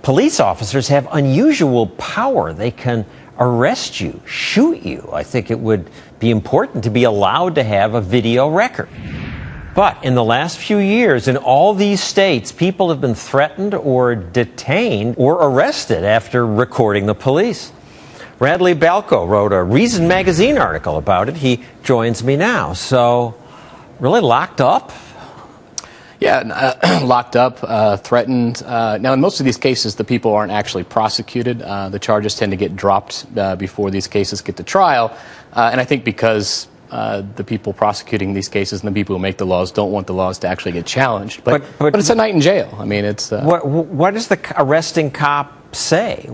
police officers have unusual power. They can arrest you, shoot you. I think it would be important to be allowed to have a video record. But in the last few years, in all these states, people have been threatened or detained or arrested after recording the police. Radley Balko wrote a Reason magazine article about it. He joins me now. So, really locked up? Yeah, locked up, threatened. Now, in most of these cases, the people aren't actually prosecuted. The charges tend to get dropped before these cases get to trial. And I think because the people prosecuting these cases and the people who make the laws don't want the laws to actually get challenged. But it's a night in jail. I mean, it's... What does the arresting cop say?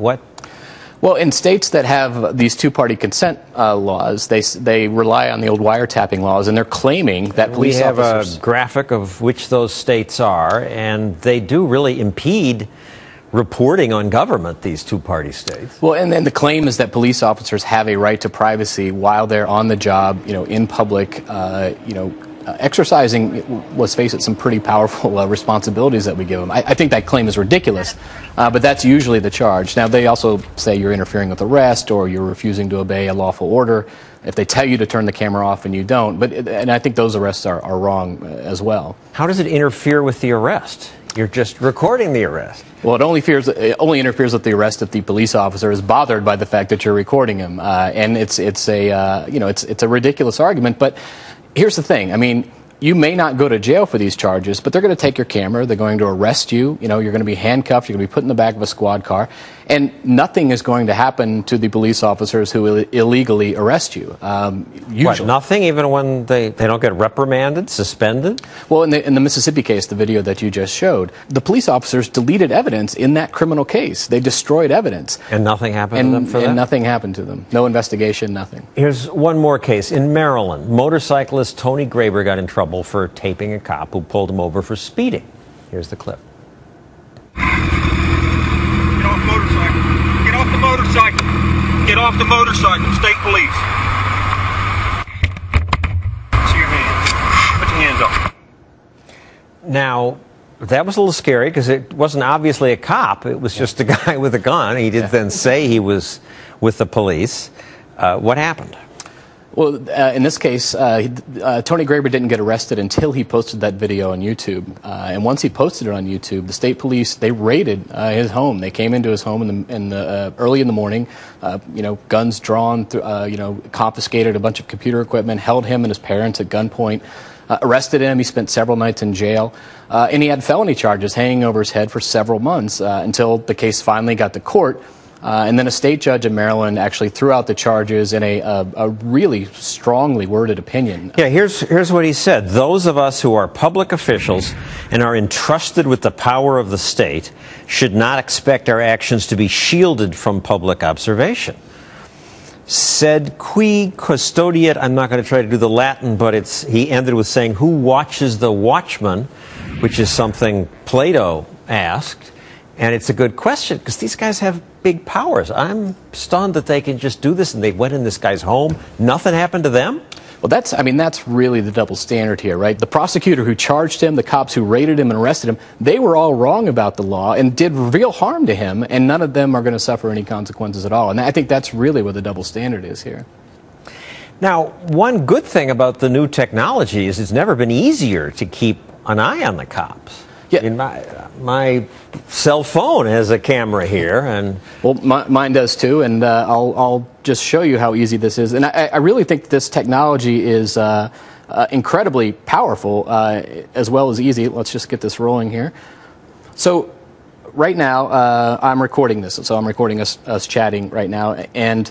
Well, in states that have these two-party consent laws, they rely on the old wiretapping laws, and they're claiming that police officers... We have a graphic of which those states are, and they do really impede reporting on government, these two-party states. Well, and then the claim is that police officers have a right to privacy while they're on the job, in public, exercising, let's face it, some pretty powerful responsibilities that we give them. I think that claim is ridiculous, but that's usually the charge. Now, they also say you're interfering with arrest or you're refusing to obey a lawful order if they tell you to turn the camera off and you don't. And I think those arrests are wrong as well. How does it interfere with the arrest? You're just recording the arrest. Well, it only interferes with the arrest if the police officer is bothered by the fact that you're recording him, and it's a ridiculous argument. But here's the thing. I mean, you may not go to jail for these charges, but they're going to take your camera. They're going to arrest you. You're going to be handcuffed. You're going to be put in the back of a squad car. And nothing is going to happen to the police officers who illegally arrest you. Usually. What, nothing? Even when they don't get reprimanded, suspended? Well, in the Mississippi case, the video that you just showed, the police officers deleted evidence in that criminal case. They destroyed evidence. And nothing happened to them for that? And nothing happened to them. No investigation, nothing. Here's one more case. In Maryland, motorcyclist Tony Graber got in trouble for taping a cop who pulled him over for speeding. Here's the clip. Get off the motorcycle. Get off the motorcycle. State police. See your hands. Put your hands up. Now, that was a little scary because it wasn't obviously a cop. It was just a guy with a gun. He did then say he was with the police. What happened? Well, in this case, Tony Graber didn't get arrested until he posted that video on YouTube. And once he posted it on YouTube, the state police, they raided his home. They came into his home early in the morning, guns drawn, confiscated a bunch of computer equipment, held him and his parents at gunpoint, arrested him. He spent several nights in jail. And he had felony charges hanging over his head for several months until the case finally got to court. And then a state judge in Maryland actually threw out the charges in a really strongly worded opinion. Yeah, here's what he said. Those of us who are public officials and are entrusted with the power of the state should not expect our actions to be shielded from public observation. Sed qui custodiet, I'm not going to try to do the Latin, but he ended with saying, who watches the watchman, which is something Plato asked. And it's a good question because these guys have big powers. I'm stunned that they can just do this, and they went in this guy's home. Nothing happened to them? Well, that's really the double standard here, right? The prosecutor who charged him, the cops who raided him and arrested him, they were all wrong about the law and did real harm to him, and none of them are going to suffer any consequences at all. And I think that's really what the double standard is here. Now, one good thing about the new technology is it's never been easier to keep an eye on the cops. Yeah. I mean, my cell phone has a camera here, and well, mine does too. And I'll just show you how easy this is. And I really think this technology is incredibly powerful as well as easy. Let's just get this rolling here. So right now, I'm recording this. So I'm recording us chatting right now. And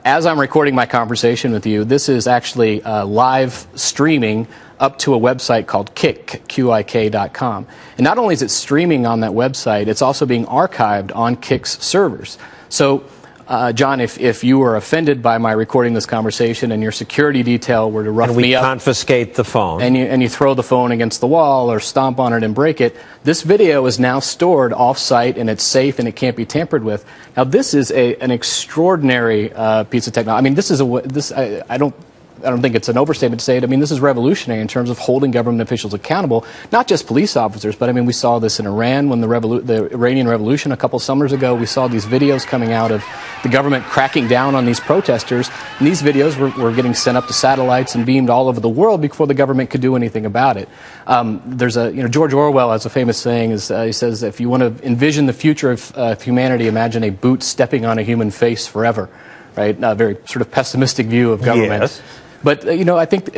as I'm recording my conversation with you, this is actually live streaming up to a website called QIK.com. And not only is it streaming on that website, it's also being archived on Kik's servers. So, John, if you were offended by my recording this conversation and your security detail were to rough me up, confiscate the phone, and you throw the phone against the wall or stomp on it and break it, this video is now stored off-site and it's safe and it can't be tampered with. Now, this is an extraordinary piece of technology. I mean, don't think it's an overstatement to say it. I mean, this is revolutionary in terms of holding government officials accountable, not just police officers, but I mean, we saw this in Iran when the Iranian Revolution a couple summers ago. We saw these videos coming out of the government cracking down on these protesters, and these videos were getting sent up to satellites and beamed all over the world before the government could do anything about it. There's George Orwell has a famous saying, he says, if you want to envision the future of humanity, imagine a boot stepping on a human face forever, right? A very sort of pessimistic view of government. Yes. But, I think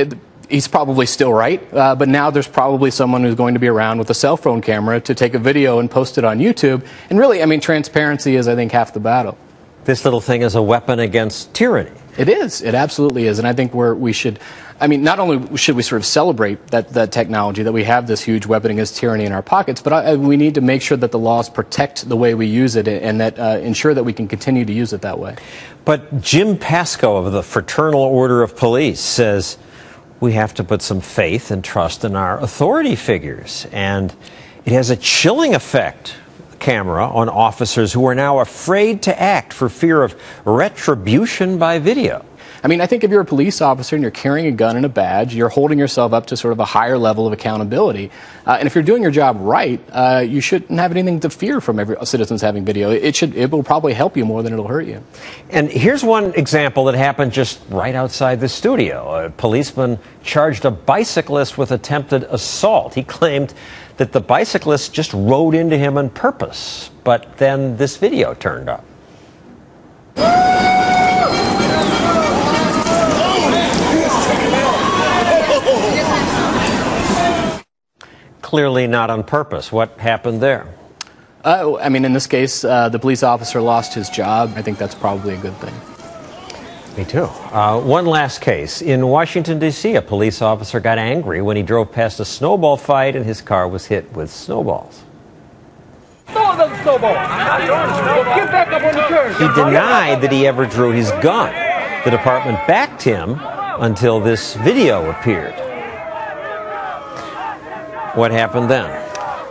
he's probably still right, but now there's probably someone who's going to be around with a cell phone camera to take a video and post it on YouTube. And really, I mean, transparency is, I think, half the battle. This little thing is a weapon against tyranny. It is. It absolutely is. And I think we should, I mean, not only should we sort of celebrate that technology, that we have this huge weapon against tyranny in our pockets, but we need to make sure that the laws protect the way we use it and that ensure that we can continue to use it that way. But Jim Pascoe of the Fraternal Order of Police says we have to put some faith and trust in our authority figures. And it has a chilling effect, camera, on officers who are now afraid to act for fear of retribution by video. I mean, I think if you're a police officer and you're carrying a gun and a badge, you're holding yourself up to sort of a higher level of accountability. And if you're doing your job right, you shouldn't have anything to fear from citizens having video. It will probably help you more than it'll hurt you. And here's one example that happened just right outside the studio. A policeman charged a bicyclist with attempted assault. He claimed that the bicyclist just rode into him on purpose. But then this video turned up. Clearly not on purpose. What happened there? I mean, in this case, the police officer lost his job. I think that's probably a good thing. Me too. One last case. In Washington, D.C., a police officer got angry when he drove past a snowball fight and his car was hit with snowballs. Throw the snowball. Get back up on the curb. He denied that he ever drew his gun. The department backed him until this video appeared. What happened then?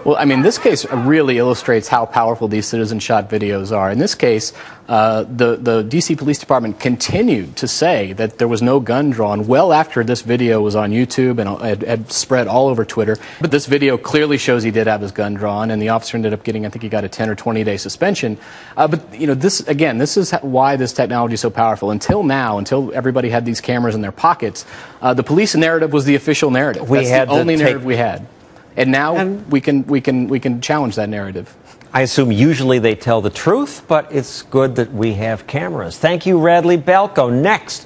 Well, I mean, this case really illustrates how powerful these citizen-shot videos are. In this case, the D.C. Police Department continued to say that there was no gun drawn well after this video was on YouTube and had spread all over Twitter. But this video clearly shows he did have his gun drawn, and the officer ended up getting, I think he got a 10 or 20-day suspension. But, this is why this technology is so powerful. Until now, until everybody had these cameras in their pockets, the police narrative was the official narrative. That's the only narrative we had. And now we can challenge that narrative. I assume usually they tell the truth, but it's good that we have cameras. Thank you, Radley. Balko. Next.